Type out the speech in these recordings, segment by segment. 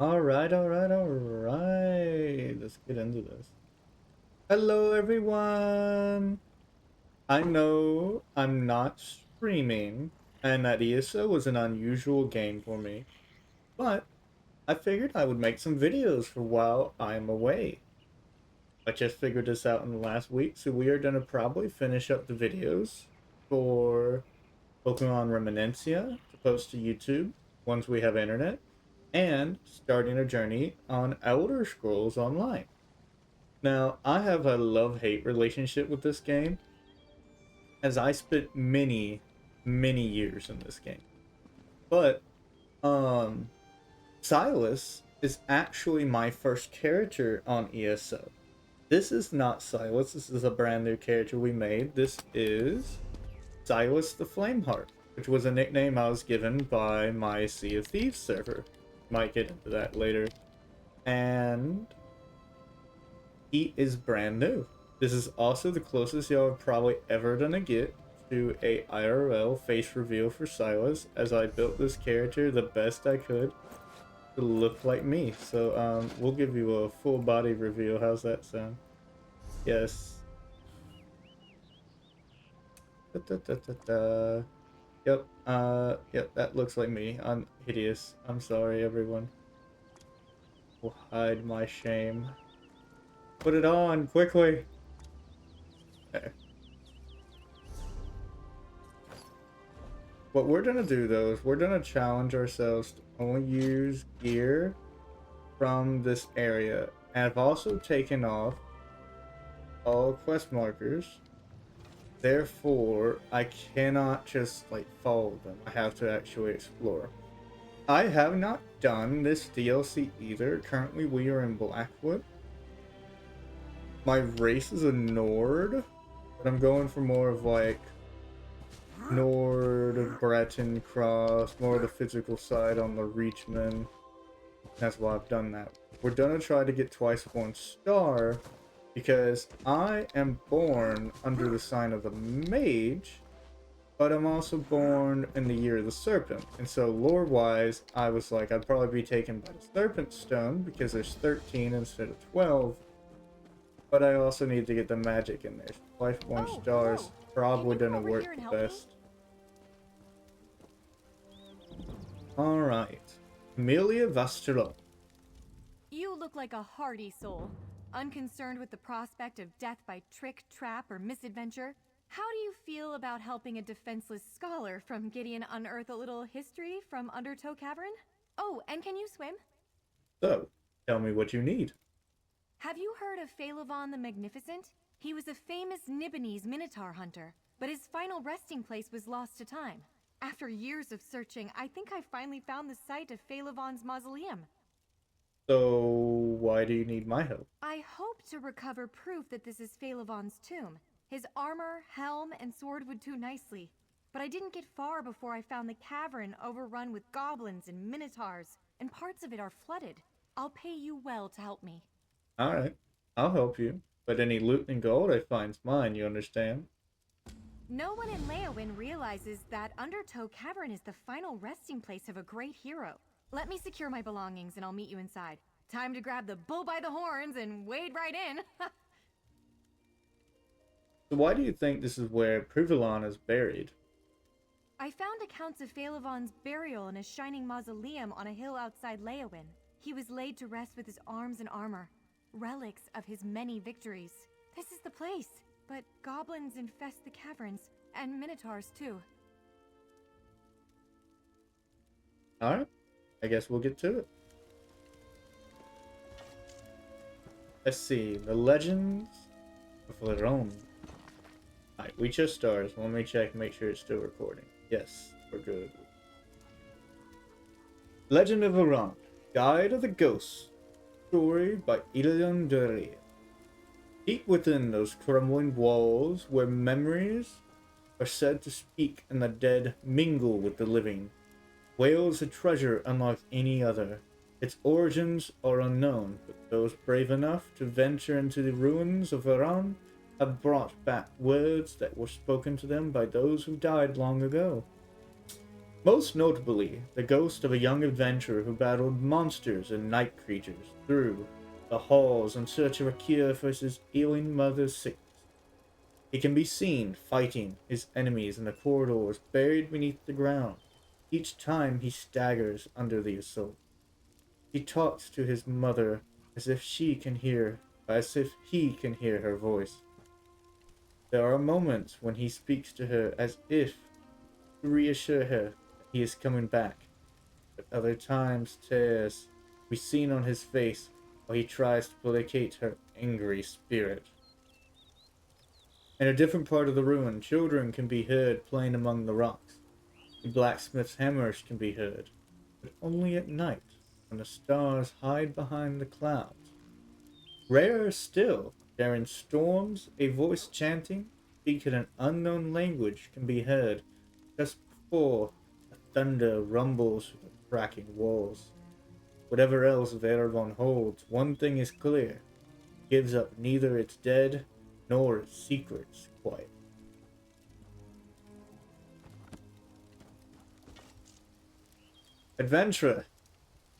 Alright. Let's get into this. Hello, everyone. I know I'm not streaming, and that ESO was an unusual game for me, but I figured I would make some videos for while I'm away. I just figured this out in the last week, so we are going to probably finish up the videos for Pokemon Reminiscencia to post to YouTube once we have internet, and starting a journey on Elder Scrolls Online. Now, I have a love-hate relationship with this game, as I spent many years in this game. But, um, Sylus is actually my first character on ESO. This is not Sylus, this is a brand new character we made. This is SylusTheFlame, which was a nickname I was given by my Sea of Thieves server. Might get into that later. And he is brand new. This is also the closest y'all are probably ever gonna get to a IRL face reveal for Sylus, as I built this character the best I could to look like me. So we'll give you a full body reveal. How's that sound? Yes. Da, da, da, da, da. Yep, yep, that looks like me. I'm hideous. I'm sorry, everyone. Will hide my shame. Put it on, quickly! Okay. What we're gonna do, though, is we're gonna challenge ourselves to only use gear from this area. And I've also taken off all quest markers. Therefore, I cannot just, like, follow them. I have to actually explore. I have not done this DLC either. Currently, we are in Blackwood. My race is a Nord, but I'm going for more of, like, Nord, Breton Cross, more of the physical side on the Reachman. That's why I've done that. We're gonna try to get Twice Born Star, because I am born under the sign of the Mage, but I'm also born in the year of the Serpent. And so lore-wise, I was like, I'd probably be taken by the Serpent Stone, because there's 13 instead of 12. But I also need to get the magic in there. Twice Born Stars probably gonna work the best. Alright. Amelia Vastrello. You look like a hardy soul, unconcerned with the prospect of death by trick, trap, or misadventure. How do you feel about helping a defenseless scholar from Gideon unearth a little history from Undertow Cavern? Oh, and can you swim? So, tell me what you need. Have you heard of Phalovon the Magnificent? He was a famous Nibonese Minotaur hunter, but his final resting place was lost to time. After years of searching, I think I finally found the site of Phalovon's mausoleum. So, why do you need my help? I hope to recover proof that this is Phalovon's tomb. His armor, helm, and sword would do nicely. But I didn't get far before I found the cavern overrun with goblins and minotaurs, and parts of it are flooded. I'll pay you well to help me. Alright, I'll help you. But any loot and gold I find's mine, you understand? No one in Leowin realizes that Undertow Cavern is the final resting place of a great hero. Let me secure my belongings and I'll meet you inside. Time to grab the bull by the horns and wade right in. So why do you think this is where Privilon is buried? I found accounts of Phalovon's burial in a shining mausoleum on a hill outside Leowin. He was laid to rest with his arms and armor, relics of his many victories. This is the place, but goblins infest the caverns, and minotaurs too. Alright, I guess we'll get to it. Let's see, the Legends of Leron. Alright, we just started, so let me check, make sure it's still recording. Yes, we're good. Legend of Leron, Guide of the Ghosts. Story by Ilion Duria. Deep within those crumbling walls, where memories are said to speak and the dead mingle with the living, wails a treasure unlike any other. Its origins are unknown, but those brave enough to venture into the ruins of Iran have brought back words that were spoken to them by those who died long ago. Most notably, the ghost of a young adventurer who battled monsters and night creatures through the halls in search of a cure for his ailing mother's sickness. He can be seen fighting his enemies in the corridors buried beneath the ground, each time he staggers under the assault. He talks to his mother as if he can hear her voice. There are moments when he speaks to her as if to reassure her that he is coming back, but other times tears be seen on his face while he tries to placate her angry spirit. In a different part of the ruin, children can be heard playing among the rocks. The blacksmith's hammers can be heard, but only at night, when the stars hide behind the clouds. Rarer still, during storms, a voice chanting, speaking an unknown language can be heard just before the thunder rumbles through the cracking walls. Whatever else Vervon holds, one thing is clear. It gives up neither its dead nor its secrets quite. Adventurer,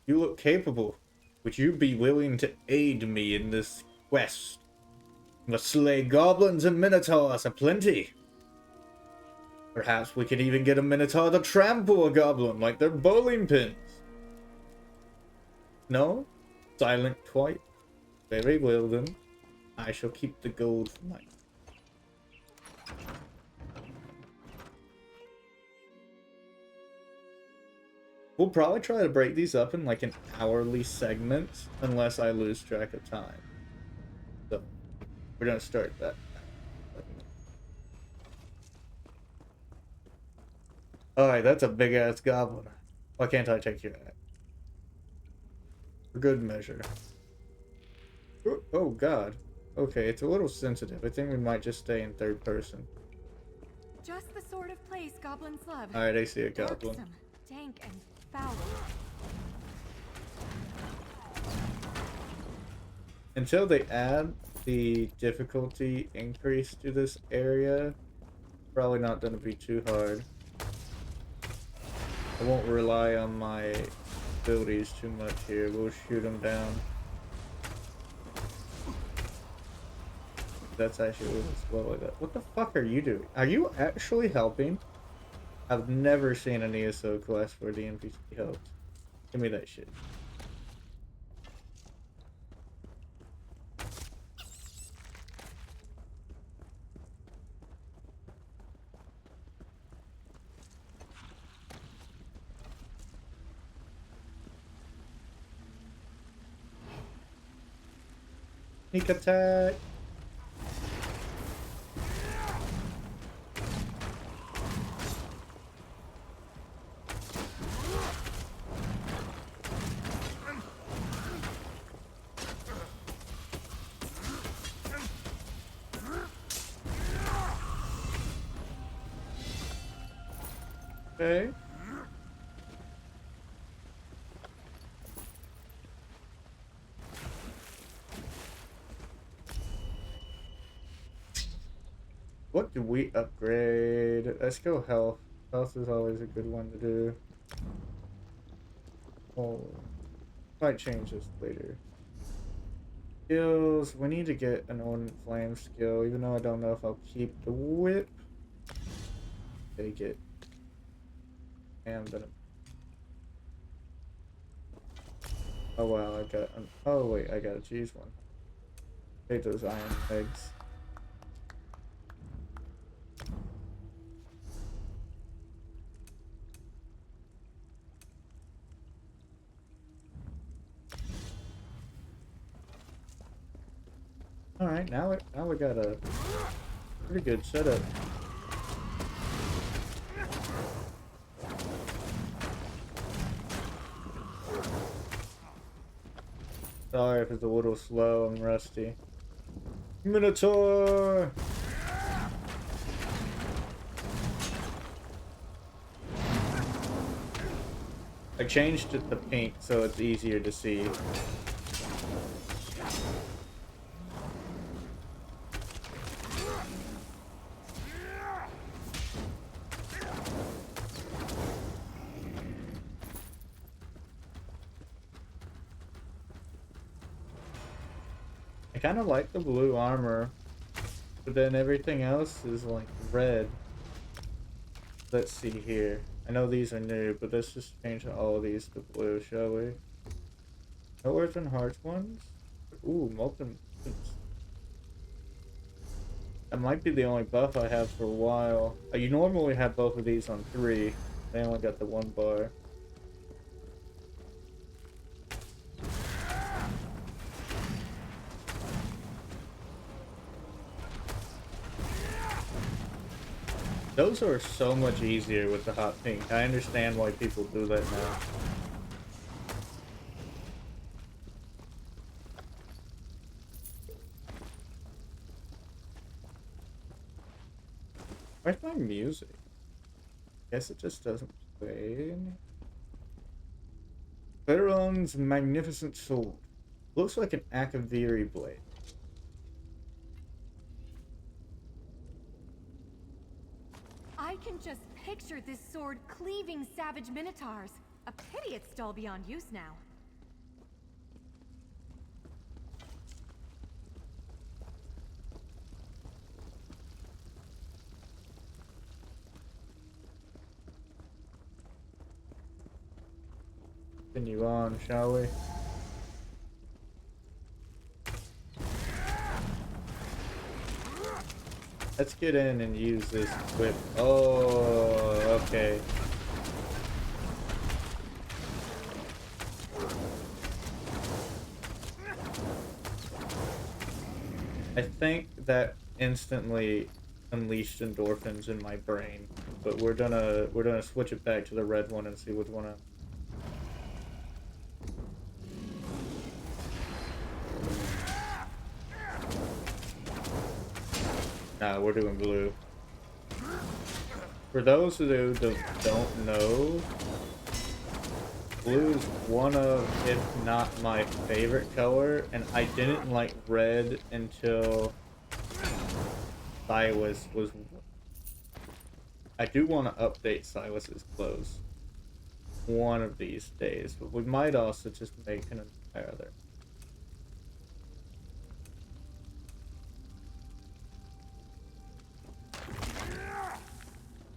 you look capable. Would you be willing to aid me in this quest? We must slay goblins and minotaurs aplenty. Perhaps we could even get a minotaur to trample a goblin like they're bowling pins. No? Silent quite? Very well then. I shall keep the gold for myself. We'll probably try to break these up in like an hourly segment, unless I lose track of time. So, we're gonna start that. Alright, that's a big ass goblin. Why can't I take care of that? For good measure. Oh god. Okay, it's a little sensitive. I think we might just stay in third person. Just the sort of place goblins love. Alright, I see a goblin. Darksome, dank, and foul. Until they add the difficulty increase to this area, probably not gonna be too hard. I won't rely on my abilities too much here. We'll shoot them down. That's actually a little slow like that. What the fuck are you doing? Are you actually helping? I've never seen an ESO quest where the NPC helped. Give me that shit. Sneak attack! Okay. What do we upgrade? Let's go health. Health is always a good one to do. Oh, might change this later. Skills. We need to get an Ardent Flame skill, even though I don't know if I'll keep the whip. Take it. I'm gonna. Oh wow, I got. Oh wait, I gotta choose one. Take those iron legs. All right, now we got a pretty good setup. Sorry if it's a little slow, I'm rusty. Minotaur! I changed it to pink so it's easier to see. kind of like the blue armor, but then everything else is like red. Let's see here. I know these are new, but let's just change all of these to blue, shall we? No Earth and Hearts ones? Ooh, molten. That might be the only buff I have for a while. You normally have both of these on 3. They only got the 1 bar. Those are so much easier with the hot pink. I understand why people do that now. Where's my music? Guess it just doesn't play. Beteron's magnificent sword. Looks like an Akaviri blade. I can just picture this sword cleaving savage minotaurs. A pity it's dull beyond use now. Continue on, shall we? Let's get in and use this whip. Oh, okay. I think that instantly unleashed endorphins in my brain, but we're gonna switch it back to the red one and see which one. Nah, we're doing blue. For those who don't know, blue is one of, if not my favorite color, and I didn't like red until Silas was... I do want to update Silas's clothes one of these days, but we might also just make an entire.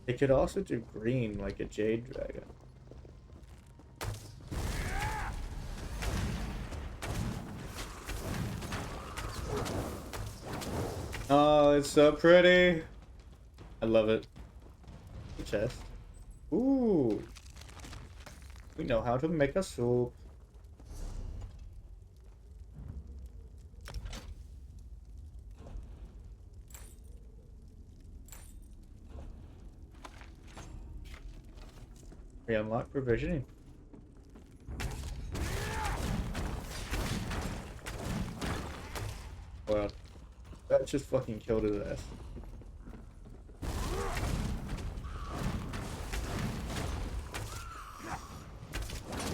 They could also do green like a jade dragon. Oh, it's so pretty. I love it. The chest. Ooh. We know how to make a soup. We unlock provisioning. Wow. That just fucking killed his ass.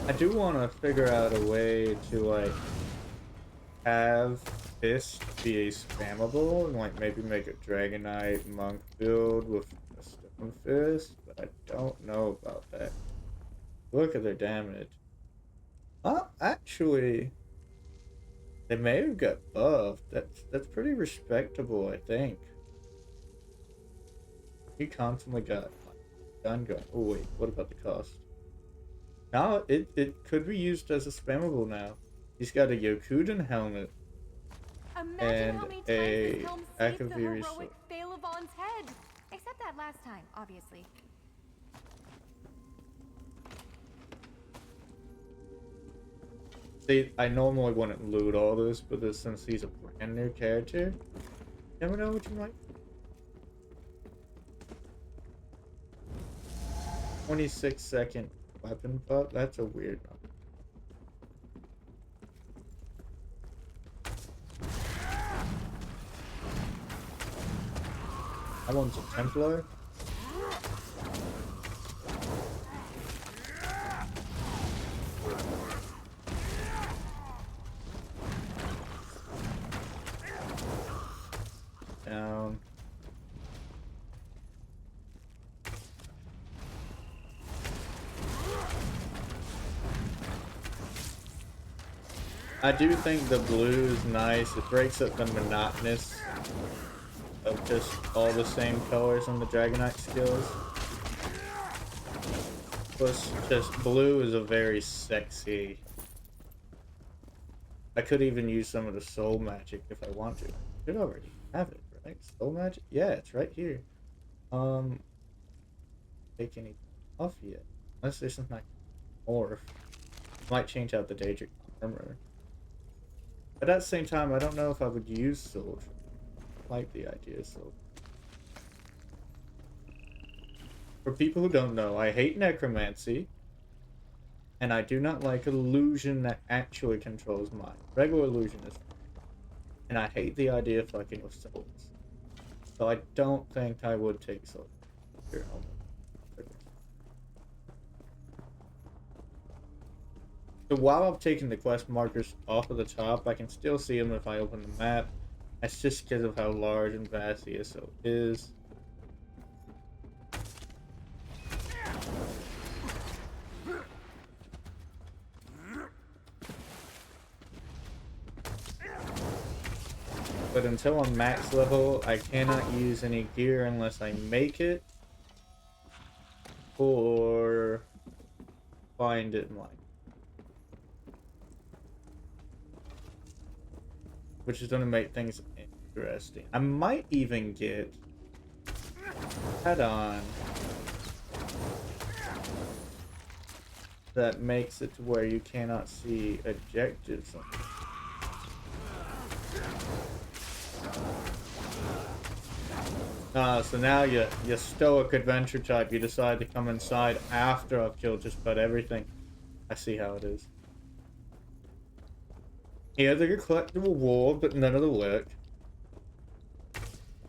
I do want to figure out a way to, like, have Fist be a spammable, and, like, maybe make a Dragonite Monk build with a Stone Fist, but I don't know about that. Look at their damage. Oh, actually, they may have got buffed. That's pretty respectable, I think. He constantly got gun going. Oh wait, what about the cost? Now it could be used as a spammable now. He's got a Yokuden helmet. Imagine And how many times a this helm saved the Akaviri heroic Phalavon's head. Except that last time, obviously. See, I normally wouldn't loot all this, but since he's a brand new character, you never know what you might. 26-second weapon buff? That's a weird number. That one's a Templar. Down. I do think the blue is nice. It breaks up the monotonous of just all the same colors on the Dragonite skills. Plus, just blue is a very sexy. I could even use some of the soul magic if I want to. I should already have it, right? Soul magic? Yeah, it's right here. Take anything off yet? Unless there's something I can morph. Might change out the Daedric armor. But at the same time, I don't know if I would use soul. I like the idea of soul. For people who don't know, I hate necromancy. And I do not like illusion that actually controls mind. Regular illusion is fine. And I hate the idea of fucking with souls. So I don't think I would take soul. Here, so while I'm taking the quest markers off of the top, I can still see them if I open the map. That's just because of how large and vast ESO is. But until I'm max level, I cannot use any gear unless I make it or find it in life. Which is going to make things interesting. I might even get head-on that makes it to where you cannot see objectives on it. So now you stoic adventure type, you decide to come inside after I've killed just about everything. I see how it is. Here they collect the reward, but none of the work.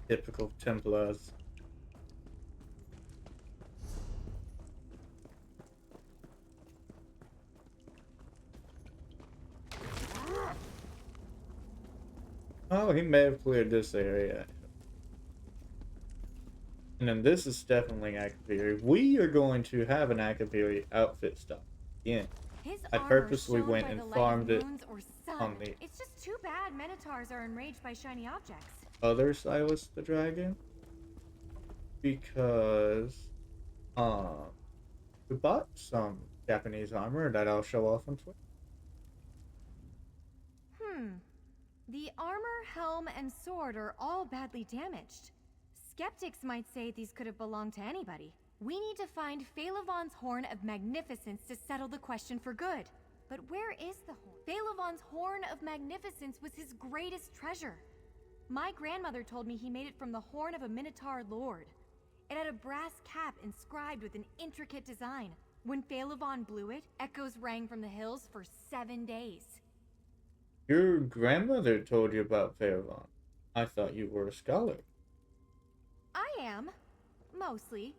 Typical Templars. Oh, he may have cleared this area. And then this is definitely Akaviri. We are going to have an Akaviri outfit stop again. I purposely went and farmed it on the It's just too bad Minotaurs are enraged by shiny objects. other Silas the Dragon. Because we bought some Japanese armor that I'll show off on Twitter. The armor, helm, and sword are all badly damaged. Skeptics might say these could have belonged to anybody. We need to find Phalavon's Horn of Magnificence to settle the question for good. But where is the horn? Phalavon's Horn of Magnificence was his greatest treasure. My grandmother told me he made it from the horn of a Minotaur lord. It had a brass cap inscribed with an intricate design. When Phalavon blew it, echoes rang from the hills for 7 days. Your grandmother told you about Phalavon. I thought you were a scholar. I am. Mostly.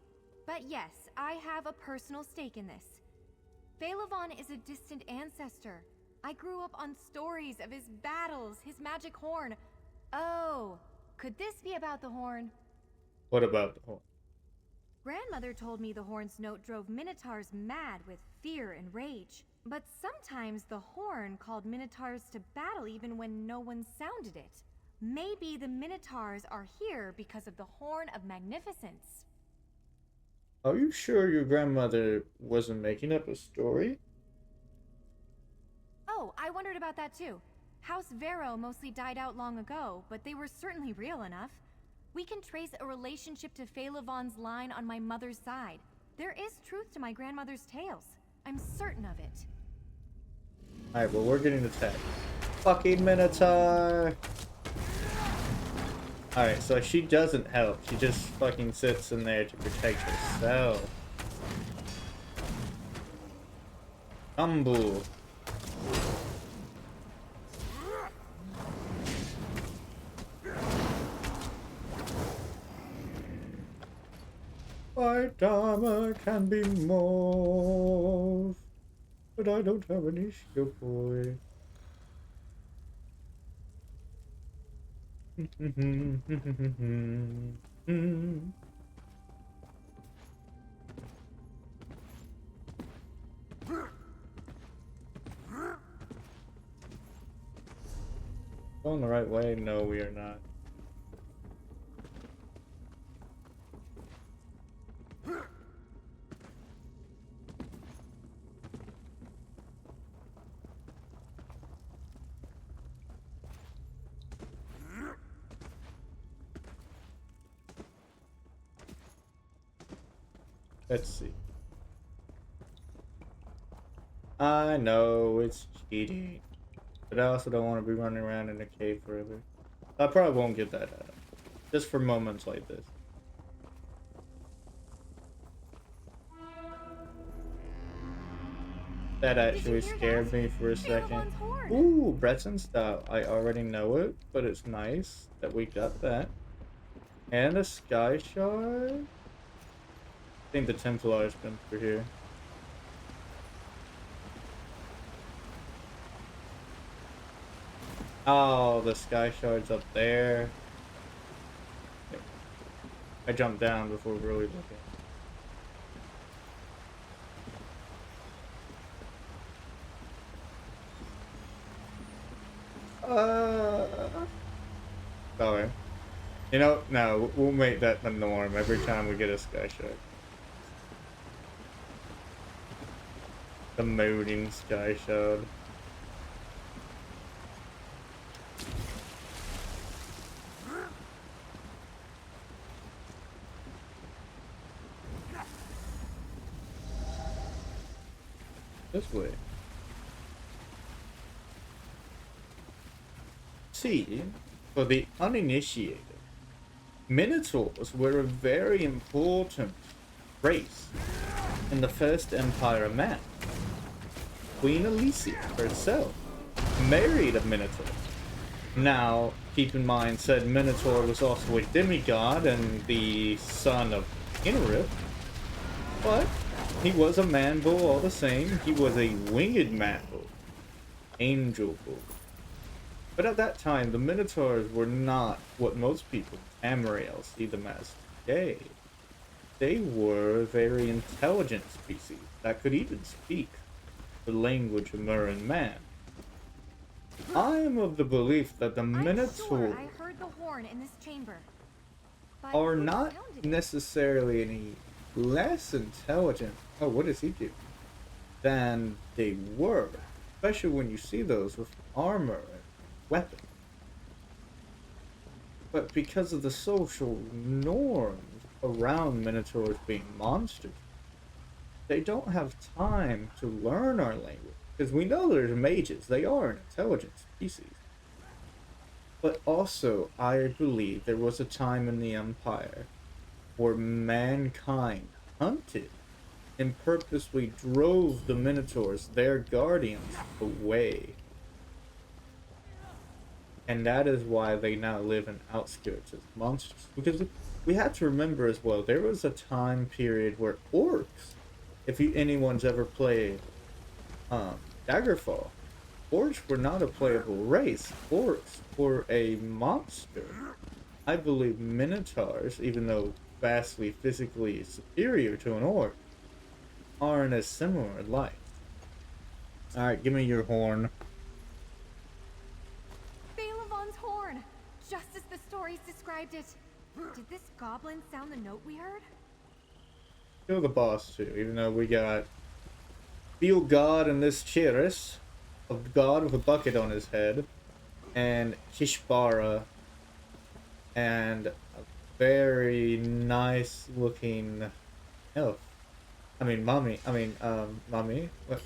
But yes, I have a personal stake in this. Phalavon is a distant ancestor. I grew up on stories of his battles, his magic horn. Oh, could this be about the horn? What about the horn? Grandmother told me the horn's note drove Minotaurs mad with fear and rage. But sometimes the horn called Minotaurs to battle even when no one sounded it. Maybe the Minotaurs are here because of the Horn of Magnificence. Are you sure your grandmother wasn't making up a story? Oh, I wondered about that too. House Vero mostly died out long ago, but they were certainly real enough. We can trace a relationship to Phalavon's line on my mother's side. There is truth to my grandmother's tales. I'm certain of it. Alright, well, we're getting attacked. Fucking Minotaur! Alright, so she doesn't help. She just fucking sits in there to protect herself. Humble. White armor can be morphed, but I don't have any skill point. Going the right way? No, we are not. Let's see. I know it's cheating, but I also don't want to be running around in a cave forever. I probably won't get that out. Just for moments like this. That actually scared me for a second. Ooh, Breton style. I already know it, but it's nice that we got that. And a sky shard? I think the Templar's been through here. Oh, the sky shard's up there. I jumped down before really looking. Sorry. You know, no, we'll make that the norm every time we get a sky shard. The mooding sky shard. This way. See, for the uninitiated, Minotaurs were a very important race in the First Empire of Man. Queen Alicia herself married a Minotaur. Now, keep in mind, said Minotaur was also a demigod and the son of Inarith, but he was a man bull all the same. He was a winged man bull, angel bull. But at that time, the Minotaurs were not what most people in Tamriel see them as today. They were a very intelligent species that could even speak the language of Murin man. I am of the belief that the Minotaur I heard the horn in this chamber. are not necessarily any less intelligent. Oh, what does he do? Than they were, especially when you see those with armor and weapons. But because of the social norms around Minotaurs being monsters, they don't have time to learn our language. Because we know there's mages, they are an intelligent species. But also, I believe there was a time in the Empire where mankind hunted and purposely drove the Minotaurs, their guardians, away. And that is why they now live in outskirts as monsters. Because we have to remember as well, there was a time period where orcs, if anyone's ever played Daggerfall, orcs were not a playable race. Orcs were a monster. I believe Minotaurs, even though vastly physically superior to an orc, are in a similar light. Alright, give me your horn. Balevon's horn! Just as the stories described it. Did this goblin sound the note we heard? Kill the boss too, even though we got Feel God in this Chiris, a god with a bucket on his head, and Kishbara, and a very nice looking elf. I mean, mommy. Mommy. What?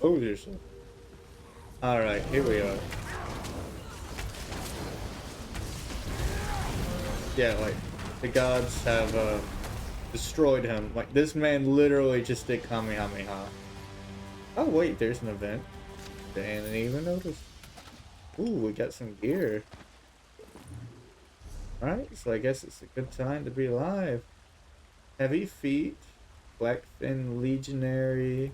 Oh, yourself. Alright, here we are. Yeah, like, the gods have, destroyed him. Like, this man literally just did Kamehameha. Oh, wait, there's an event. Didn't even notice. Ooh, we got some gear. Alright, so I guess it's a good time to be alive. Heavy feet, Blackfin Legionary.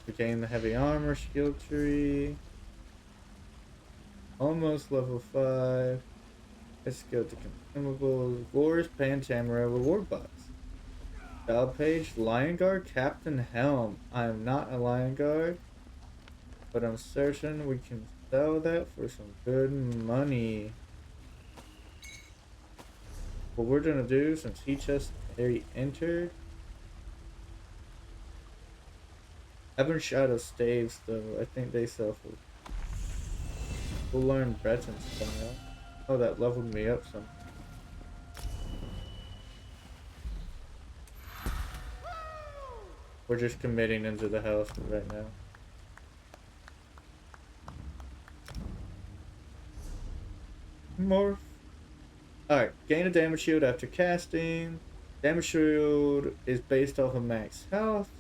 We gain the heavy armor skill tree. Almost level 5. Let's go to consumables. Wars Pantamera reward box. Job page, Lion Guard, Captain Helm. I am not a Lion Guard, but I'm certain we can sell that for some good money. What we're gonna do, since he just entered, Ebon Shadow staves though. I think they sell for. We'll learn Breton style. Oh, that leveled me up some. We're just committing into the house right now. Morph. Alright, gain a damage shield after casting. Damage shield is based off of max health.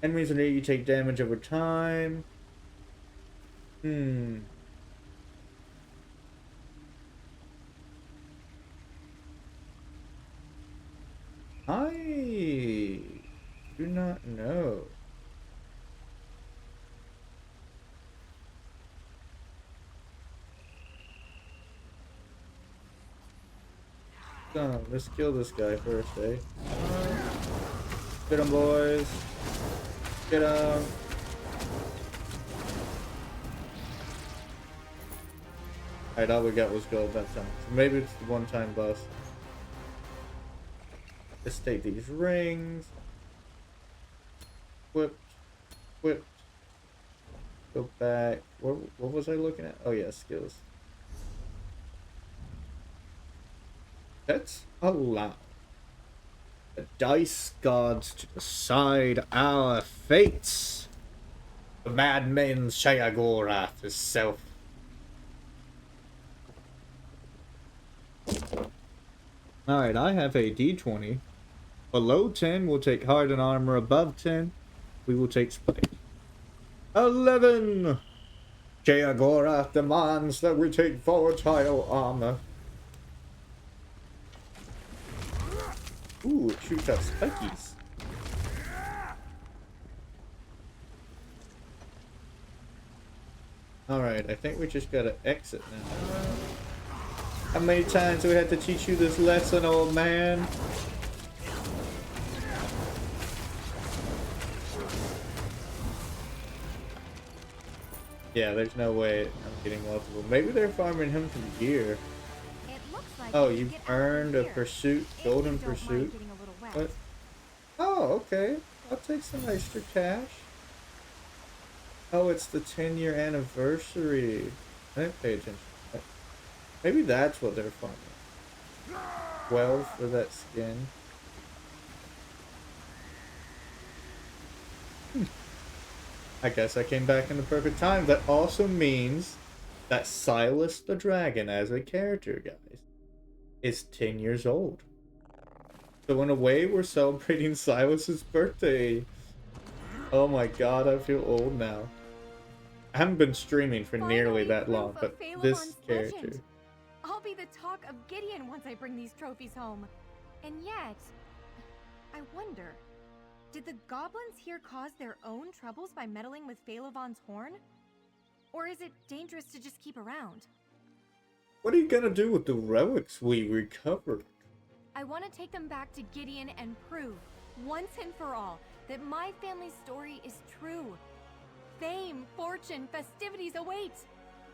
Enemies near you take damage over time. I do not know. Let's kill this guy first, eh? Get him, boys. Get him. Alright, all we got was gold that time. So maybe it's the one-time boss. Let's take these rings. Whipped. Whipped. Go back. What was I looking at? Oh yeah, skills. Let's allow the dice gods to decide our fates. The madman Shayagorath himself. Alright, I have a d20. Below 10, we'll take hardened armor. Above 10, we will take spike. 11! Shayagorath demands that we take volatile armor. Ooh, it shoots out spikies. Alright, I think we just gotta exit now. How many times do we have to teach you this lesson, old man? Yeah, there's no way I'm getting multiple. Maybe they're farming him for the gear. Oh, you've earned a pursuit, golden pursuit. What? Oh, okay. I'll take some extra cash. Oh, it's the 10-year anniversary. I didn't pay attention. Maybe that's what they're farming. 12 for that skin. I guess I came back in the perfect time. That also means that Sylus the Dragon as a character, guys, is 10 years old. So in a way, we're celebrating Sylus's birthday. Oh my god, I feel old now. I haven't been streaming for nearly that long, but this character... Legend. I'll be the talk of Gideon once I bring these trophies home. And yet, I wonder, did the goblins here cause their own troubles by meddling with Phaelovan's horn? Or is it dangerous to just keep around? What are you gonna do with the relics we recovered? I want to take them back to Gideon and prove, once and for all, that my family's story is true. Fame, fortune, festivities await.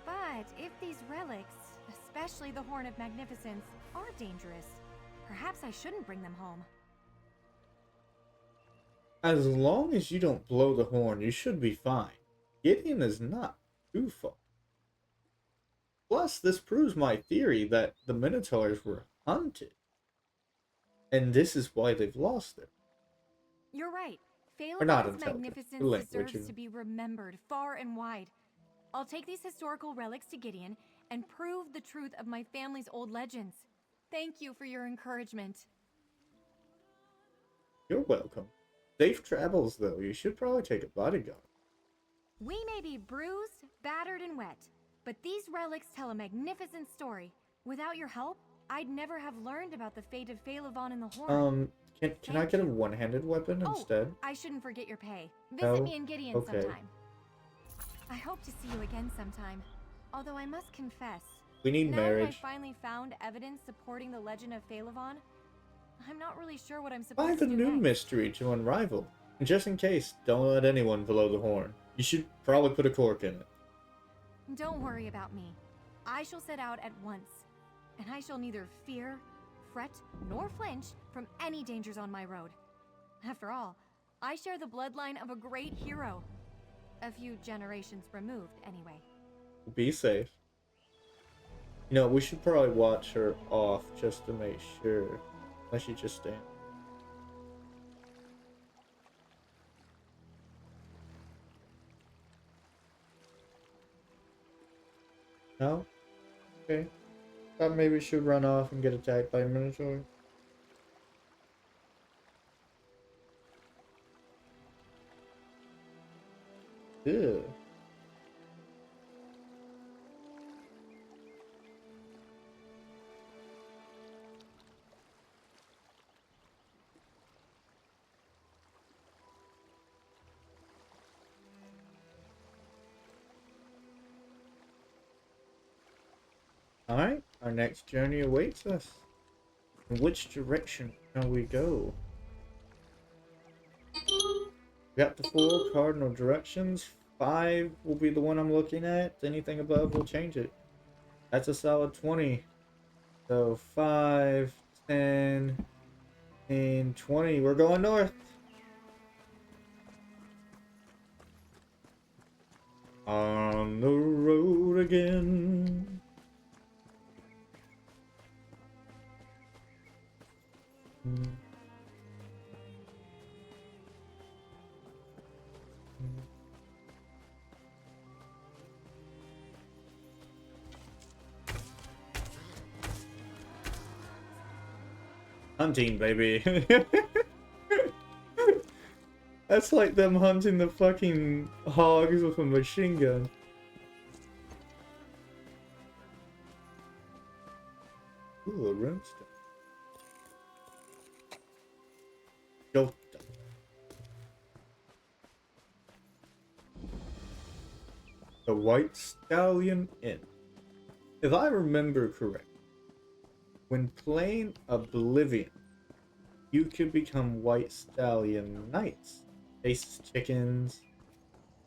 But if these relics, especially the Horn of Magnificence, are dangerous, perhaps I shouldn't bring them home. As long as you don't blow the horn, you should be fine. Gideon is not too far. Plus, this proves my theory that the Minotaurs were hunted. And this is why they've lost it. You're right. not Phaelovan's magnificence deserves to be remembered far and wide. I'll take these historical relics to Gideon and prove the truth of my family's old legends. Thank you for your encouragement. You're welcome. Safe travels, though. You should probably take a bodyguard. We may be bruised, battered, and wet, but these relics tell a magnificent story. Without your help, I'd never have learned about the fate of Phaelovann and the Horn. Can I get a one-handed weapon instead? I shouldn't forget your pay. Visit me in Gideon sometime. I hope to see you again sometime. Although I must confess, we need marriage. Now that I finally found evidence supporting the legend of Phaelovann, I'm not really sure what I'm supposed Find to a do new next. mystery to unravel. And just in case, don't let anyone blow the horn. You should probably put a cork in it. Don't worry about me. I shall set out at once, and I shall neither fear, fret, nor flinch from any dangers on my road. After all, I share the bloodline of a great hero. A few generations removed, anyway. Be safe. You know, we should probably watch her off just to make sure. Unless she just stand. No? Okay. Thought maybe we should run off and get attacked by a Minotaur. Ew. Alright, our next journey awaits us. In which direction shall we go? We got the 4 cardinal directions. 5 will be the one I'm looking at. Anything above will change it. That's a solid 20. So 5, 10, and 20. We're going north. On the road again. Hunting, baby. That's like them hunting the fucking hogs with a machine gun. Ooh, a runestone. Jota. The White Stallion Inn. If I remember correctly, when playing Oblivion, you could become White Stallion Knights. Chase chickens,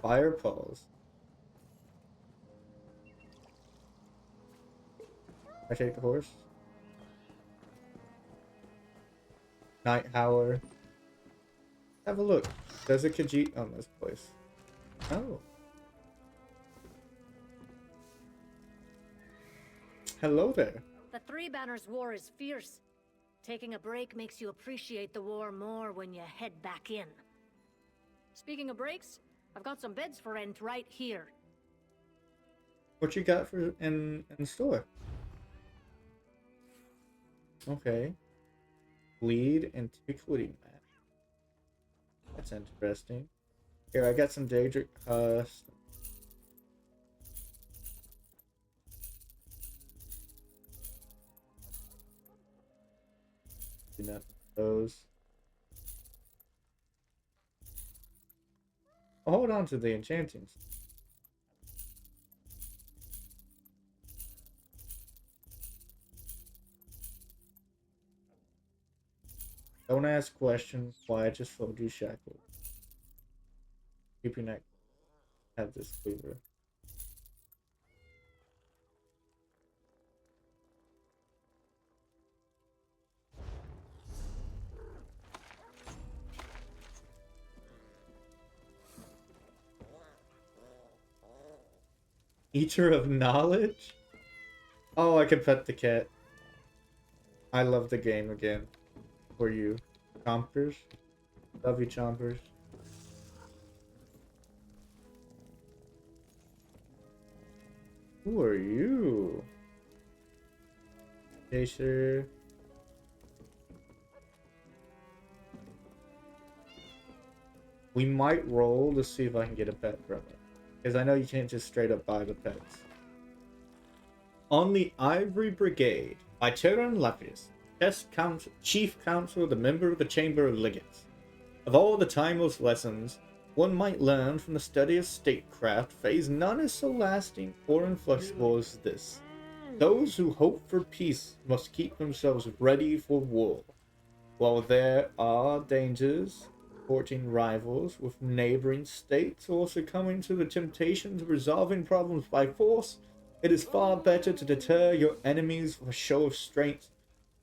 fire paws. I take the horse. Night Howler. Have a look. There's a Khajiit on this place. Oh. Hello there. The Three Banners War is fierce. Taking a break makes you appreciate the war more when you head back in. Speaking of breaks, I've got some beds for rent right here. What you got for in store? Okay. Bleed Antiquity map. That's interesting. Here, I got some Daedric Husk. Enough of those. I'll hold on to the enchantings. Don't ask questions. Why I just fold you shackled. Keep your neck. Have this cleaver. Eater of Knowledge? Oh, I can pet the cat. I love the game again. For you. Chompers. Love you, Chompers. Who are you? Chaser. We might roll to see if I can get a pet from it. Because I know you can't just straight up buy the pets. On the Ivory Brigade, by Tyron Lapis, Chief Counsel, the member of the Chamber of Legates. Of all the timeless lessons one might learn from the study of statecraft, phase none is so lasting or inflexible as this. Those who hope for peace must keep themselves ready for war. While there are dangers, supporting rivals with neighboring states or succumbing to the temptations of resolving problems by force, it is far better to deter your enemies with a show of strength,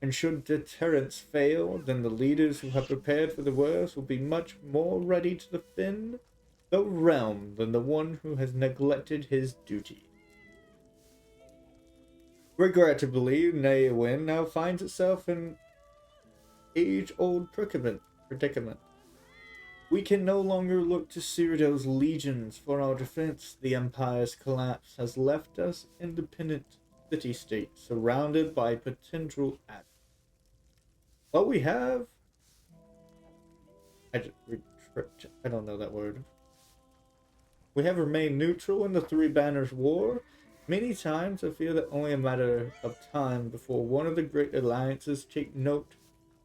and should deterrence fail, then the leaders who have prepared for the worst will be much more ready to defend the realm than the one who has neglected his duty. Regrettably, Neowyn now finds itself in age-old predicament. We can no longer look to Cyrodiil's legions for our defense. The Empire's collapse has left us independent city-states surrounded by potential actors. What we have... I don't know that word. We have remained neutral in the Three Banners War. Many times I feel that only a matter of time before one of the great alliances take note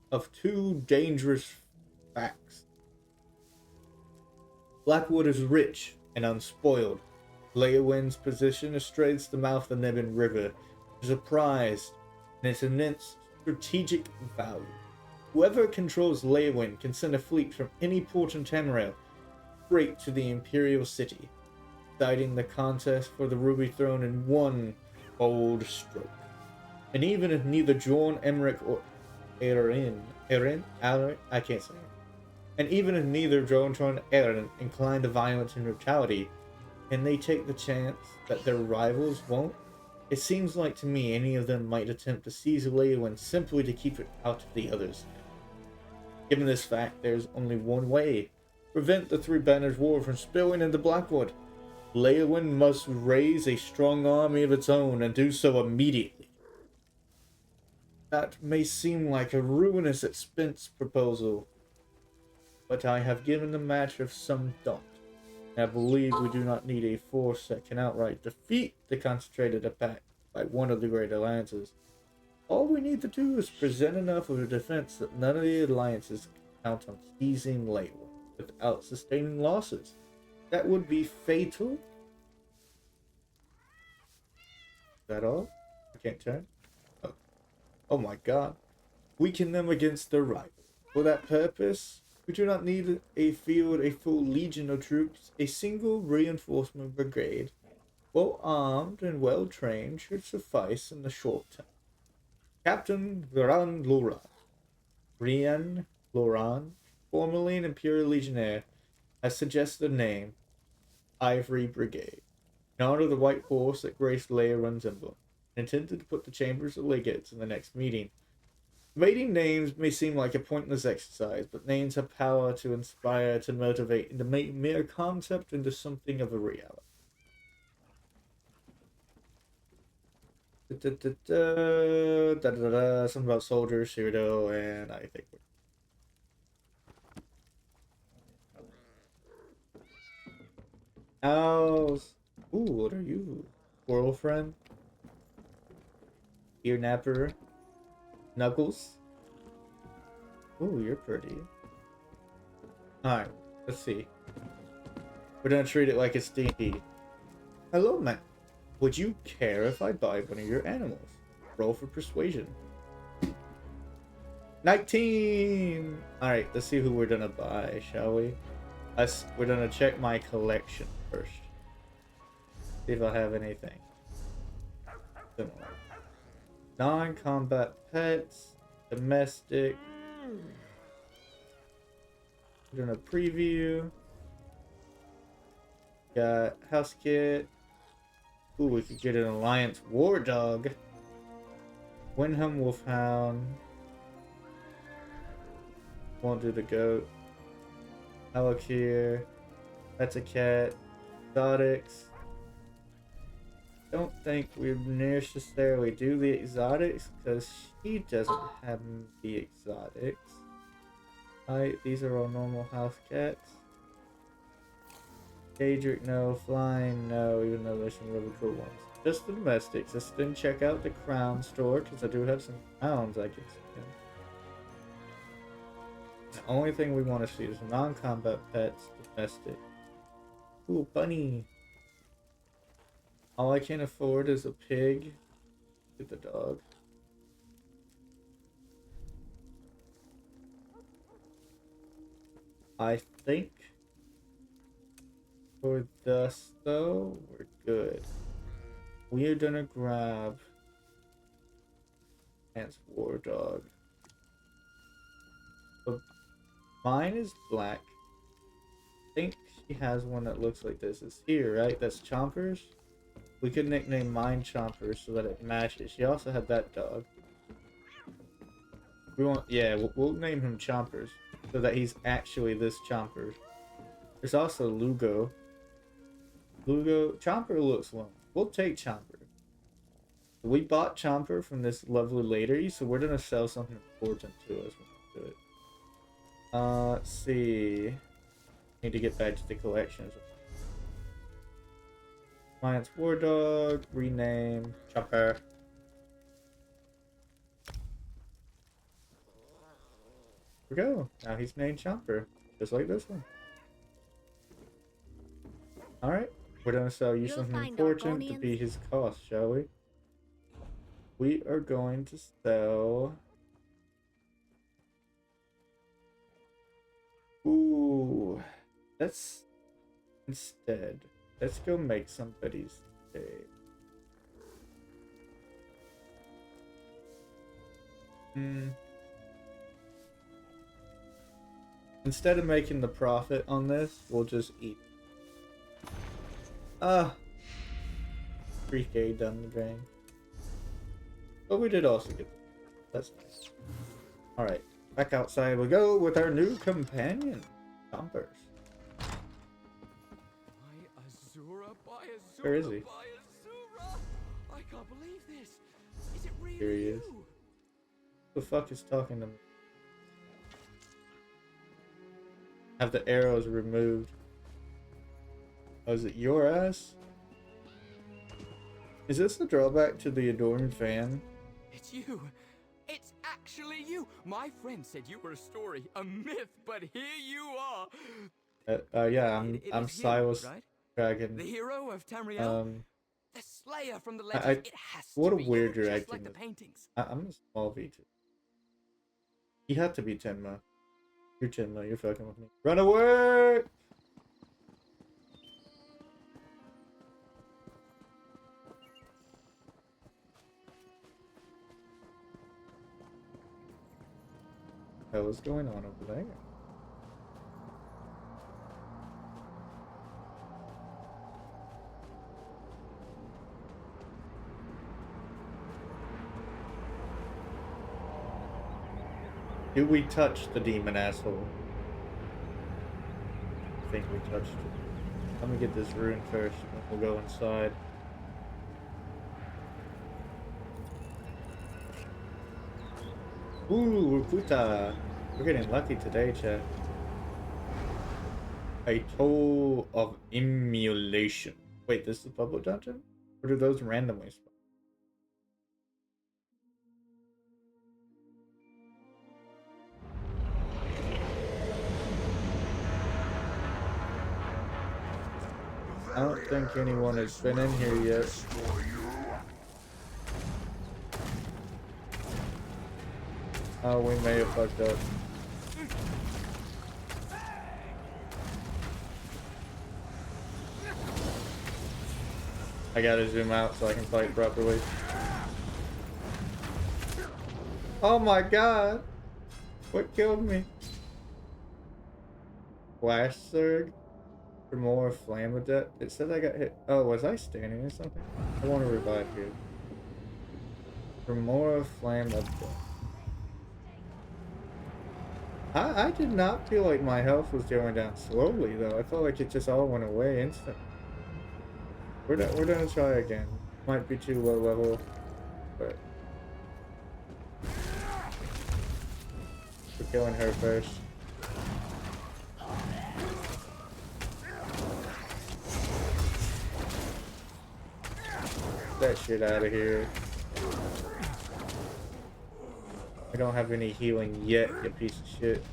of two dangerous facts. Blackwood is rich and unspoiled. Leowyn's position estrays the mouth of the Nebben River is a prize in its immense strategic value. Whoever controls Leowyn can send a fleet from any port in Tamriel straight to the Imperial City, deciding the contest for the Ruby Throne in one bold stroke. And even if neither Jorn, Emmerich, or Erin, I can't say it. And even if neither Jorn or Erin incline to violence and brutality, and they take the chance that their rivals won't, it seems like to me any of them might attempt to seize Leowyn simply to keep it out of the others. Given this fact, there's only one way: prevent the Three Banners War from spilling into Blackwood. Leowyn must raise a strong army of its own, and do so immediately. That may seem like a ruinous expense proposal, but I have given the matter some thought, and I believe we do not need a force that can outright defeat the concentrated attack by one of the great alliances. All we need to do is present enough of a defense that none of the alliances can count on seizing Leowyn without sustaining losses. That would be fatal. Is that all? I can't turn. Oh my god. Weaken them against their rival. For that purpose, we do not need a full legion of troops. A single reinforcement brigade, well armed and well trained, should suffice in the short term. Captain Rian Loran, formerly an Imperial Legionnaire, has suggested the name Ivory Brigade, in honor of the white horse that graced Leowyn's emblem, and intended to put the Chambers of Legates in the next meeting. Debating names may seem like a pointless exercise, but names have power to inspire, to motivate, and to make mere concept into something of a reality. Something about soldiers, Cyrodiil, and I think Owls. Ooh, what are you? Squirrel friend? Ear napper? Knuckles? Ooh, you're pretty. Alright, let's see. We're gonna treat it like it's D&D. Hello, man. Would you care if I buy one of your animals? Roll for persuasion. 19! Alright, let's see who we're gonna buy, shall we? We're gonna check my collection first. See if I have anything similar. Non-combat pets, domestic. We're gonna preview. Got house kit. Ooh, we could get an Alliance War Dog. Windham Wolfhound. Won't do the goat. Alakir. That's a cat. Exotics. Don't think we necessarily do the exotics because she doesn't have the exotics. Alright, these are all normal house cats. Daedric, no. Flying, no, even though there's some really cool ones. Just the domestics. Let's then check out the crown store, because I do have some crowns I can spin. The only thing we want to see is non-combat pets, domestic. Ooh, bunny. All I can afford is a pig. Get the dog. I think for this though, we're good. We're gonna grab Ant's War Dog. But mine is black. I think she has one that looks like this. It's here, right? That's Chompers. We could nickname mine Chompers so that it matches. She also had that dog. We want, yeah, we'll name him Chompers so that he's actually this Chomper. There's also Lugo. Chomper looks long. We'll take Chomper. We bought Chomper from this lovely lady, so we're gonna sell something important to us when we do it. Let's see. Need to get back to the collections. Client's War Dog, rename, Chopper. Here we go. Now he's named Chomper, just like this one. Alright, we're gonna sell you something important to be his cost, shall we? We are going to sell... Ooh, let's instead, let's go make somebody's day. Instead of making the profit on this, we'll just eat. 3K down the drain. But we did also get that's nice. Alright, back outside we go with our new companion, Chompers. Where is he? I can't believe this. Is it really Here he is. you? Who the fuck is talking to me? Have the arrows removed. Oh, is it your ass? Is this the drawback to the adoring fan? It's you. It's actually you. My friend said you were a story, a myth, but here you are. Yeah, I'm you, Silas right? Dragon. The hero of Tamriel. The Slayer from the legend. It has what to a be weird you, direction. just like the paintings. I'm a small V2. You have to be Tenma. You're Tenma, you're fucking with me. Run away! What was going on over there? Do we touch the demon asshole? I think we touched it. Let me get this rune first, and then we'll go inside. Ooh, Rukuta! We're getting lucky today, chat. A toll of immolation. Wait, this is the public dungeon? Or do those randomly spawn? I don't think anyone has been in here yet. Oh, we may have fucked up. I gotta zoom out so I can fight properly. Oh my god! What killed me? Flash Surge? For more flame with that. It said I got hit. Oh, was I standing or something? I want to revive here. For more flame of death. I did not feel like my health was going down slowly though. I felt like it just all went away instantly. We're gonna try again. Might be too low level, but we're killing her first. Get that shit out of here. I don't have any healing yet, you piece of shit.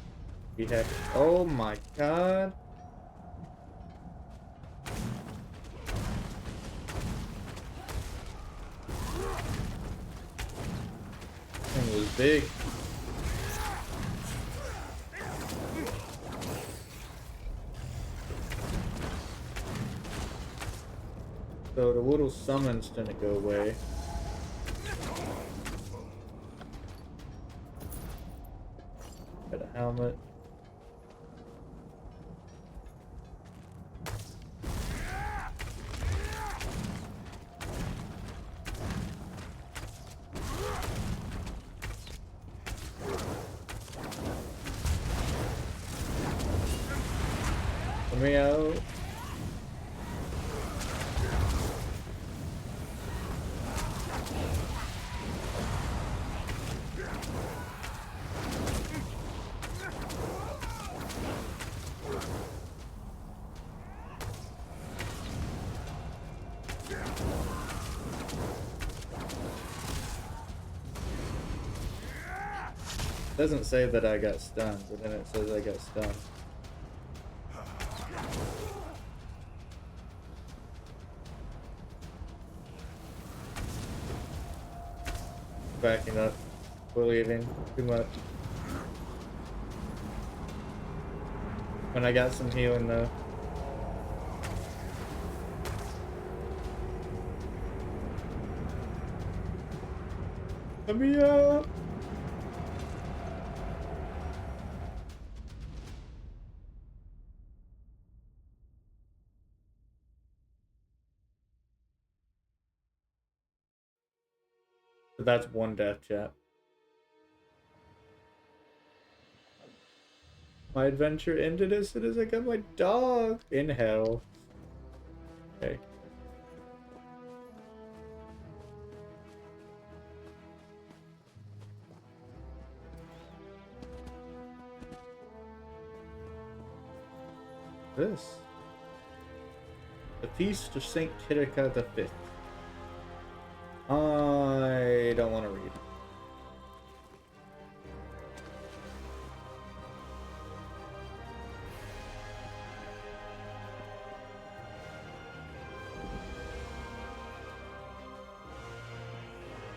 We have. Oh my god. Thing was big. So the little summons didn't go away. Got a helmet. Let me out. It doesn't say that I got stunned, but then it says I got stunned. Backing up. We're leaving. Too much. When I got some healing though. Let me up! But that's one death, chat. My adventure ended as soon as I got my dog in hell. Okay. This. The Feast of Saint Tirika V. I don't want to read.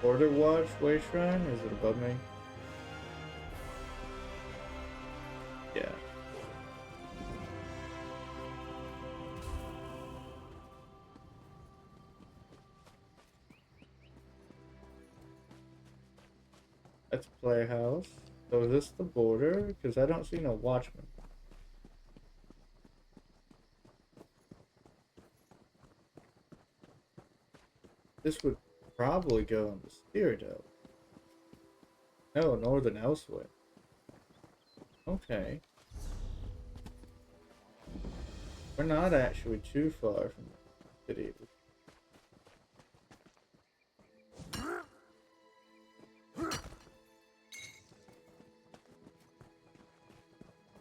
Border Watch Way Shrine? Is it above me? Yeah. Let's Playhouse. So is this the border? Because I don't see no watchman. This would probably go on the Cyrodiil. No, Northern Elsewhere. Okay. We're not actually too far from the city.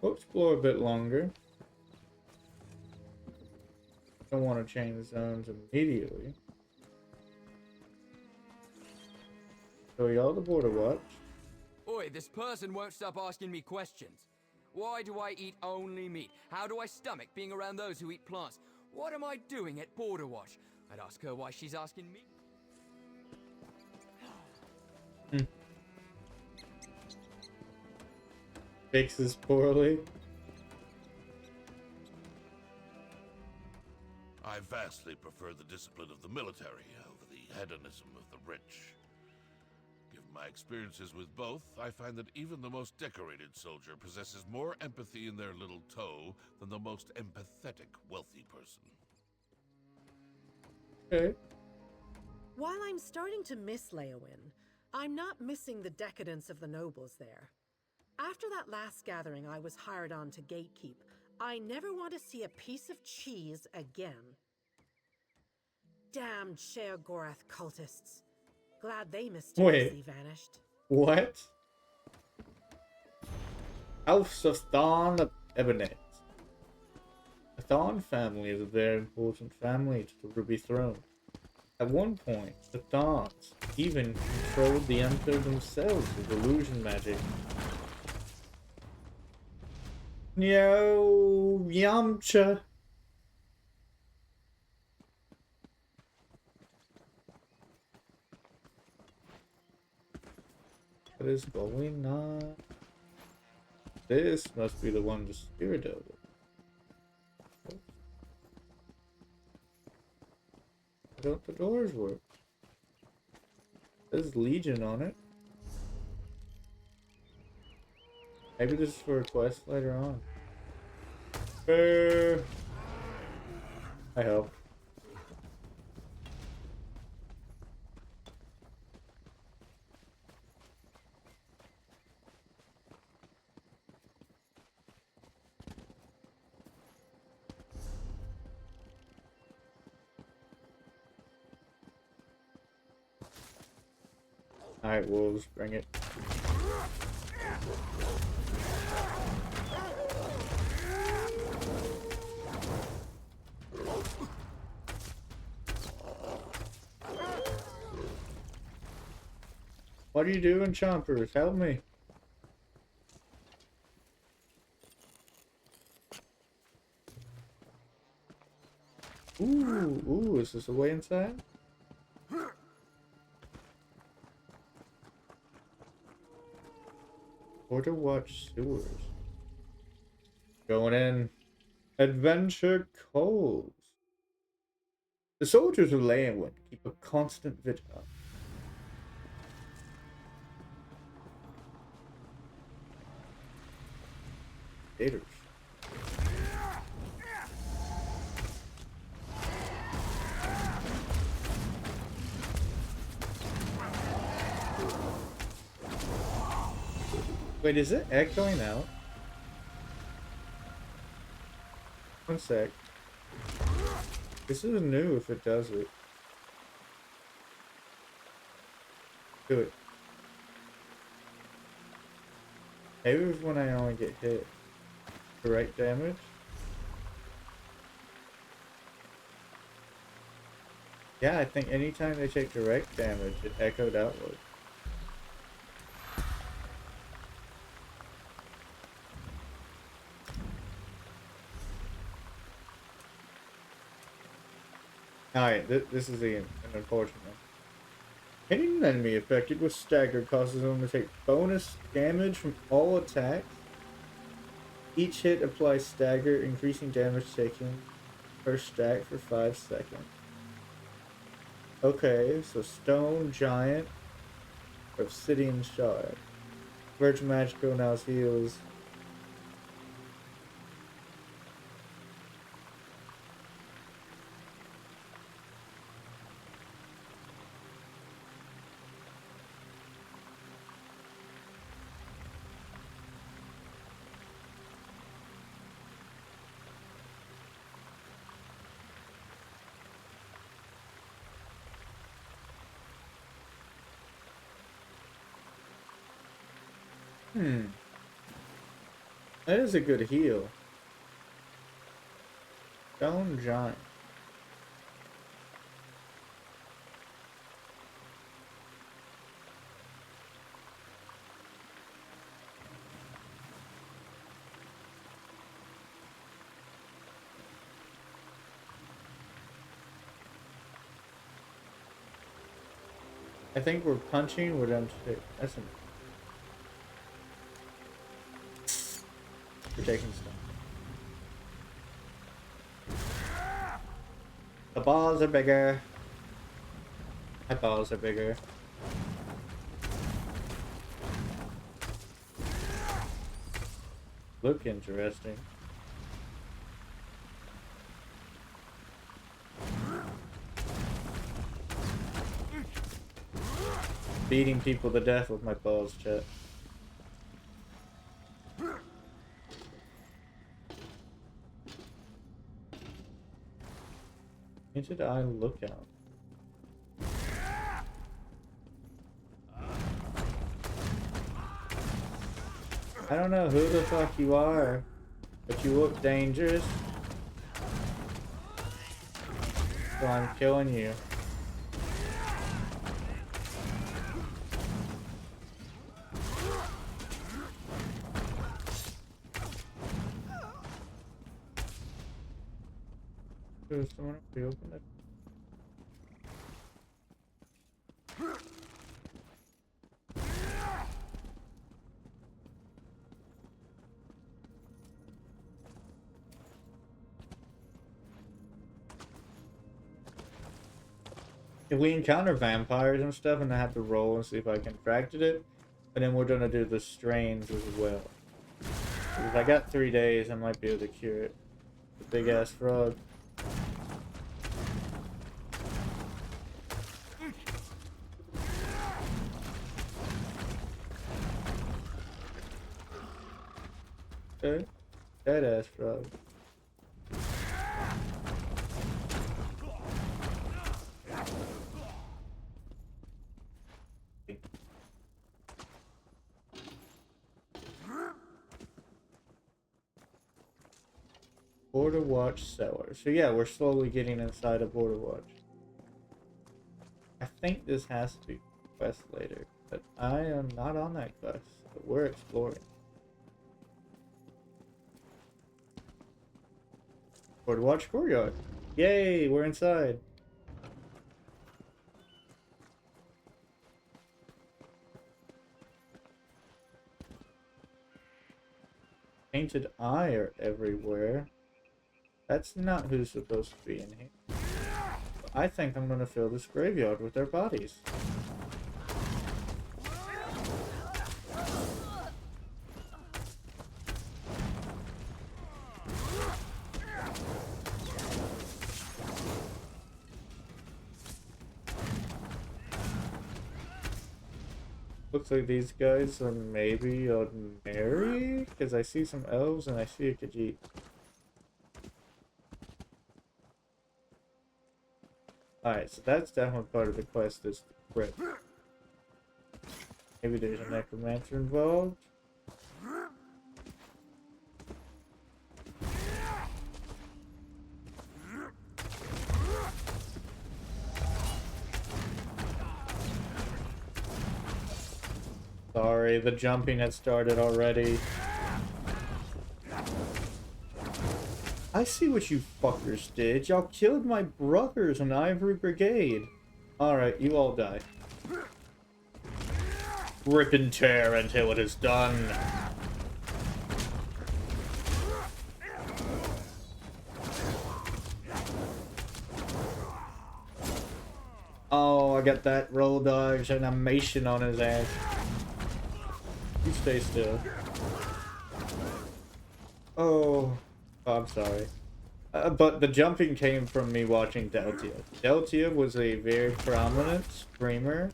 We'll explore a bit longer. Don't want to change zones immediately. So y'all the Border Watch. Oi, this person won't stop asking me questions. Why do I eat only meat? How do I stomach being around those who eat plants? What am I doing at Border Watch? I'd ask her why she's asking me. Fixes poorly. I vastly prefer the discipline of the military over the hedonism of the rich. Given my experiences with both, I find that even the most decorated soldier possesses more empathy in their little toe than the most empathetic wealthy person. Okay. While I'm starting to miss Leowyn, I'm not missing the decadence of the nobles there. After that last gathering I was hired on to gatekeep, I never want to see a piece of cheese again. Damned Sheogorath cultists. Glad they mysteriously vanished. What? House of Thorn of Ebenet. The Thorn family is a very important family to the Ruby Throne. At one point, the Thorns even controlled the Emperor themselves with illusion magic. No, Yamcha. What is going on? This must be the one to spirit of it. don't the doors work? There's Legion on it. Maybe this is for a quest later on. I helped. Alright, wolves, bring it. What are you doing, chompers? Help me. Ooh, is this a way inside? Or to watch sewers. Going in. Adventure Coves. The soldiers of Leyawind keep a constant vigil. Gators. Wait, is it echoing out? One sec. This is new if it does it. Do it. Maybe it was when I only get hit. Direct damage? Yeah, I think anytime they take direct damage, it echoed outward. Alright, this is an unfortunate one. Hitting an enemy affected with stagger causes them to take bonus damage from all attacks. Each hit applies stagger, increasing damage taken per stack for 5 seconds. Okay, so Stone, Giant, Obsidian Shard. Virgin Magical now heals. That is a good heal. Stone Giant. I think we're punching with M6. That's an... We're taking stuff. The balls are bigger. My balls are bigger. Look interesting. Beating people to death with my balls, chat. Painted eye lookout. I don't know who the fuck you are, but you look dangerous. So I'm killing you. Does someone reopen it? if we encounter vampires and stuff, and I have to roll and see if I contracted it, and then we're gonna do the strains as well. If I got 3 days, I might be able to cure it. The big ass frog. Okay. Dead ass frog. Border Watch Cellar. So yeah, we're slowly getting inside a Border Watch. I think this has to be quest later, but I am not on that quest. But we're exploring. Border Watch Courtyard. Yay, we're inside. Painted eye are everywhere. That's not who's supposed to be in here. I think I'm gonna fill this graveyard with their bodies. Looks like these guys are maybe on Mary, because I see some elves and I see a Khajiit. Alright, so that's definitely part of the quest, is the crypt. Maybe there's a necromancer involved. Sorry, the jumping had started already. I see what you fuckers did. Y'all killed my brothers in Ivory Brigade. Alright, you all die. Rip and tear until it is done. Oh, I got that roll dodge animation on his ass. You stay still. Oh, I'm sorry. But the jumping came from me watching Deltia. Deltia was a very prominent streamer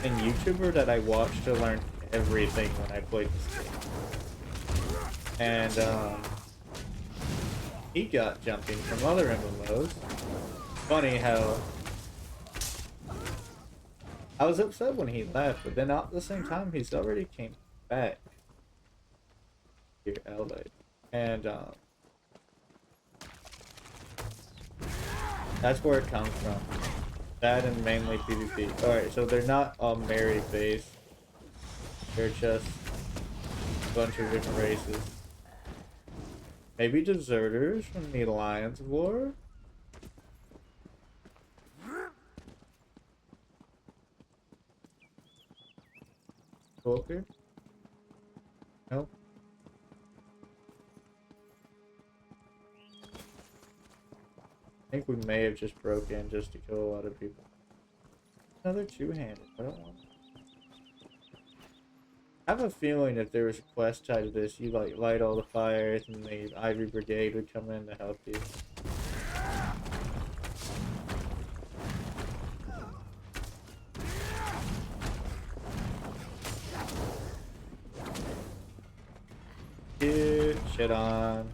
and YouTuber that I watched to learn everything when I played this game. And, he got jumping from other MMOs. Funny how I was upset when he left, but then at the same time, he's already came back. Here, allied. And, that's where it comes from. That and mainly PvP. Alright, so they're not all Mary based. They're just a bunch of different races. Maybe deserters from the Alliance War? Poker? Nope. I think we may have just broke in just to kill a lot of people. Another two-handed. I don't want. I have a feeling if there was a quest tied to this, you like light all the fires and the Ivory Brigade would come in to help you. Get shit on.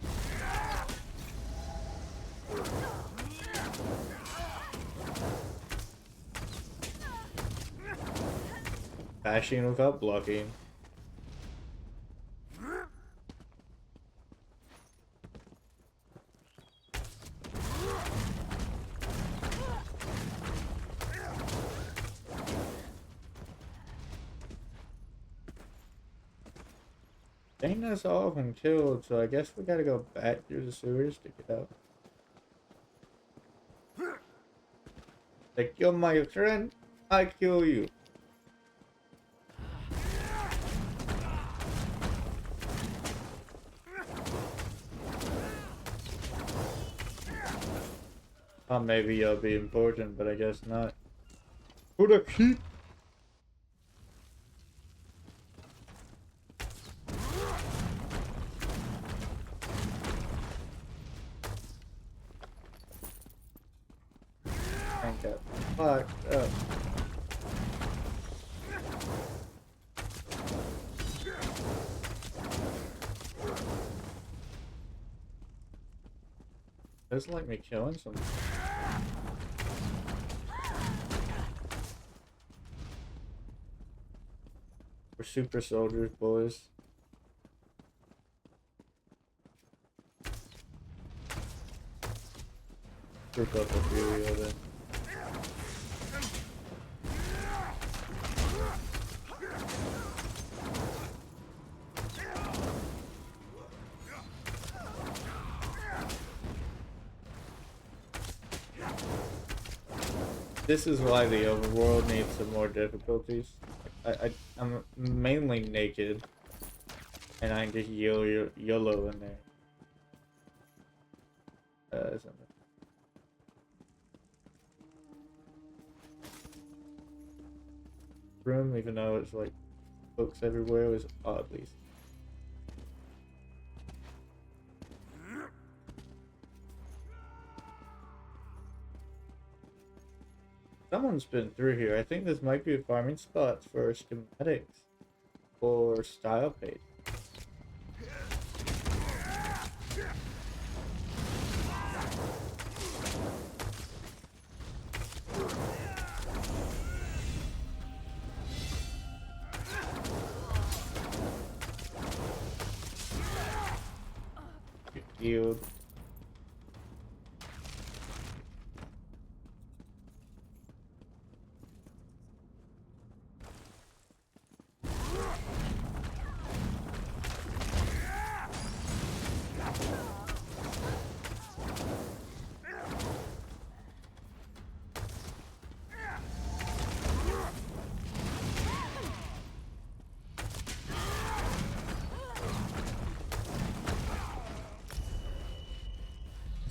Bashing without blocking. Dang, that's all of them killed, so I guess we gotta go back through the sewers to get out. They kill my friend, I kill you. Thought maybe you'll be important, but I guess not. For the keep. And got fucked up. Doesn't like me killing someone. We're super soldiers, boys. Group up a few of them. This is why the overworld needs some more difficulties. I'm mainly naked, and I can just YOLO in there. Something. Room, even though it's like books everywhere, was oddly. Someone's been through here. I think this might be a farming spot for schematics or style page. Yield.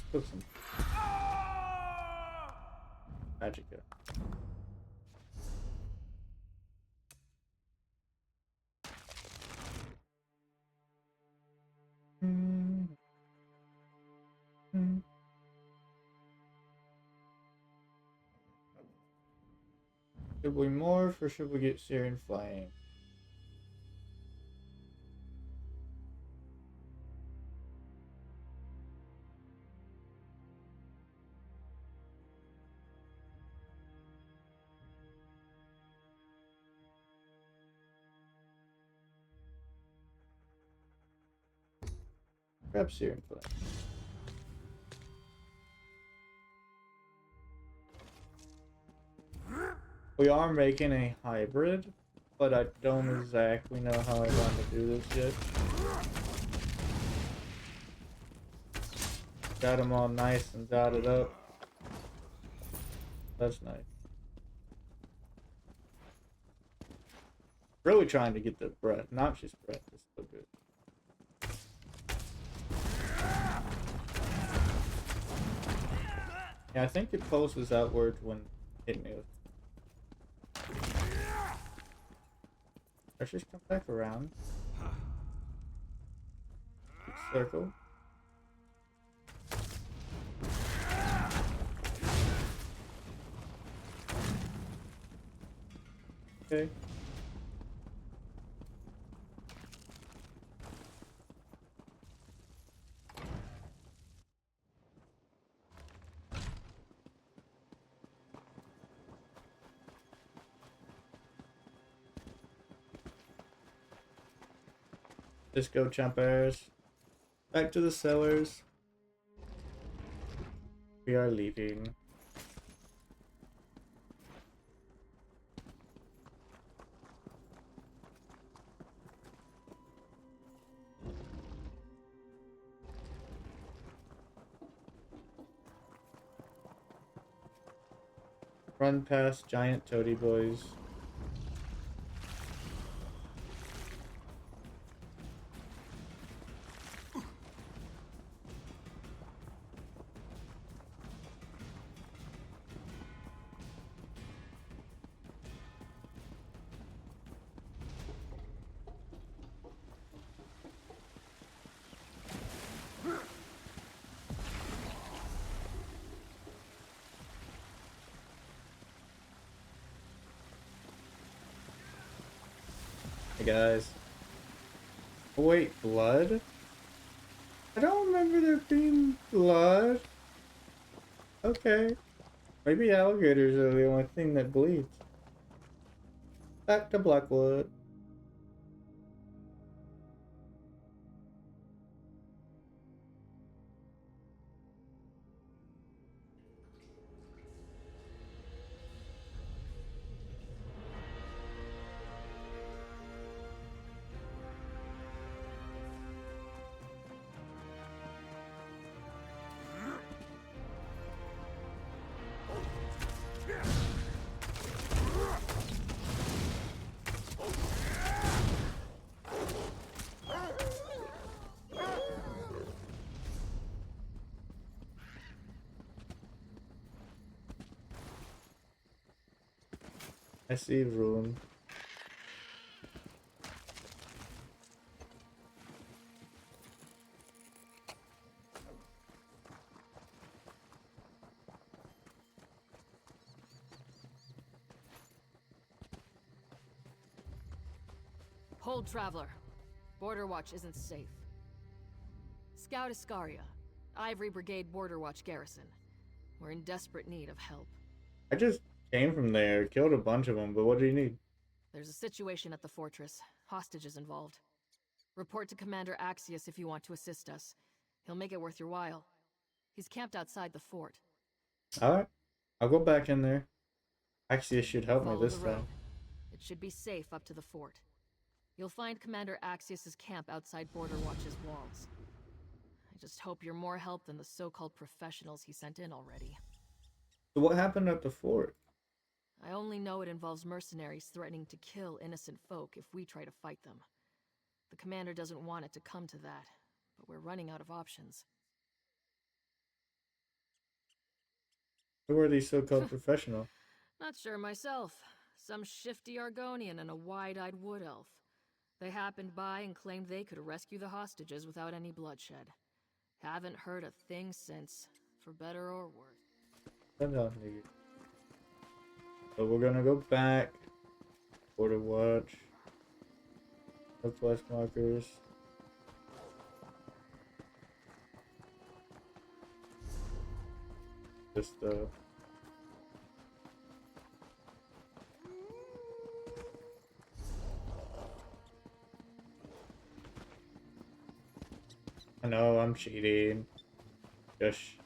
Put some magic up. Should we morph or should we get Syrian Flame? Grab Syrian Flame. We are making a hybrid, but I don't exactly know how I want to do this yet. Got them all nice and dotted up. That's nice. Really trying to get the breath, noxious breath is so good. Yeah, I think it pulses outward when hitting me with. Let's just come back around. Circle. Okay. Let's go, jumpers. Back to the cellars. We are leaving. Run past giant toady boys. Hey guys. Oh wait, blood? I don't remember there being blood. Okay. Maybe alligators are the only thing that bleeds. Back to Blackwood. I see room. Hold, Traveler. Border Watch isn't safe. Scout Iscaria. Ivory Brigade Border Watch Garrison. We're in desperate need of help. I just came from there, killed a bunch of them, but what do you need? There's a situation at the fortress. Hostages involved. Report to Commander Axius if you want to assist us. He'll make it worth your while. He's camped outside the fort. Alright. I'll go back in there. Axius should help me Follow this the road. time. It should be safe up to the fort. You'll find Commander Axius's camp outside Border Watch's walls. I just hope you're more help than the so-called professionals he sent in already. So what happened at the fort? I only know it involves mercenaries threatening to kill innocent folk if we try to fight them. The commander doesn't want it to come to that, but we're running out of options. Who are these so-called professionals? Not sure myself. Some shifty Argonian and a wide-eyed wood elf. They happened by and claimed they could rescue the hostages without any bloodshed. Haven't heard a thing since, for better or worse. So we're gonna go back. Border Watch. Northwest markers. This stuff. I know I'm cheating. Gosh.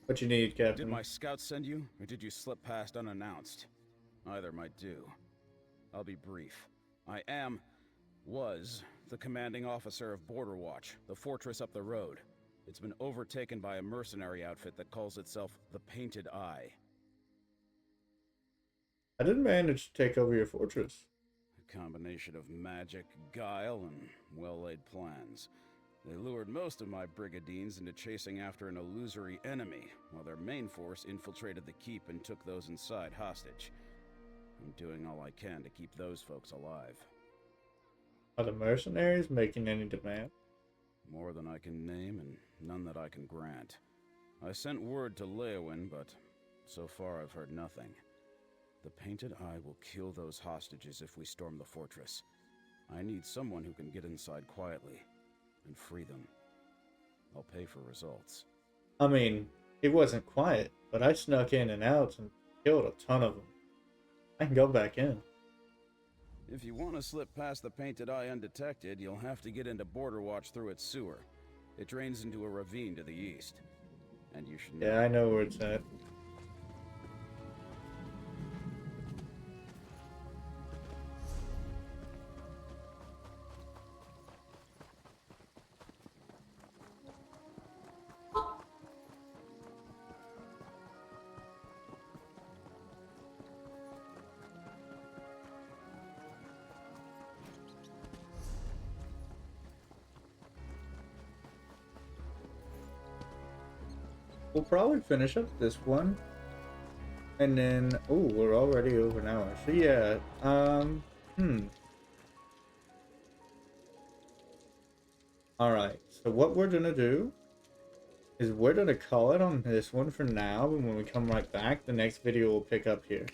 What you need, Captain? Did my scouts send you, or did you slip past unannounced? Either might do. I'll be brief. Was the commanding officer of Border Watch, the fortress up the road. It's been overtaken by a mercenary outfit that calls itself the Painted Eye. I didn't manage to take over your fortress. A combination of magic, guile, and well-laid plans. They lured most of my brigadines into chasing after an illusory enemy, while their main force infiltrated the keep and took those inside hostage. I'm doing all I can to keep those folks alive. Are the mercenaries making any demand? More than I can name, and none that I can grant. I sent word to Leowyn, but so far I've heard nothing. The Painted Eye will kill those hostages if we storm the fortress. I need someone who can get inside quietly and free them. I'll pay for results. I mean, it wasn't quiet, but I snuck in and out and killed a ton of them. I can go back in. If you want to slip past the Painted Eye undetected, you'll have to get into Border Watch through its sewer. It drains into a ravine to the east. And you should know. Yeah, I know where it's at. We'll probably finish up this one. And then, oh, we're already over an hour. So yeah, Alright, so what we're gonna do is we're gonna call it on this one for now, and when we come right back, the next video will pick up here.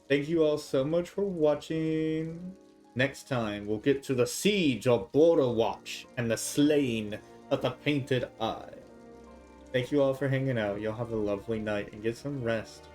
Thank you all so much for watching. Next time, we'll get to the siege of Border Watch and the slaying of the Painted Eye. Thank you all for hanging out. Y'all have a lovely night and get some rest.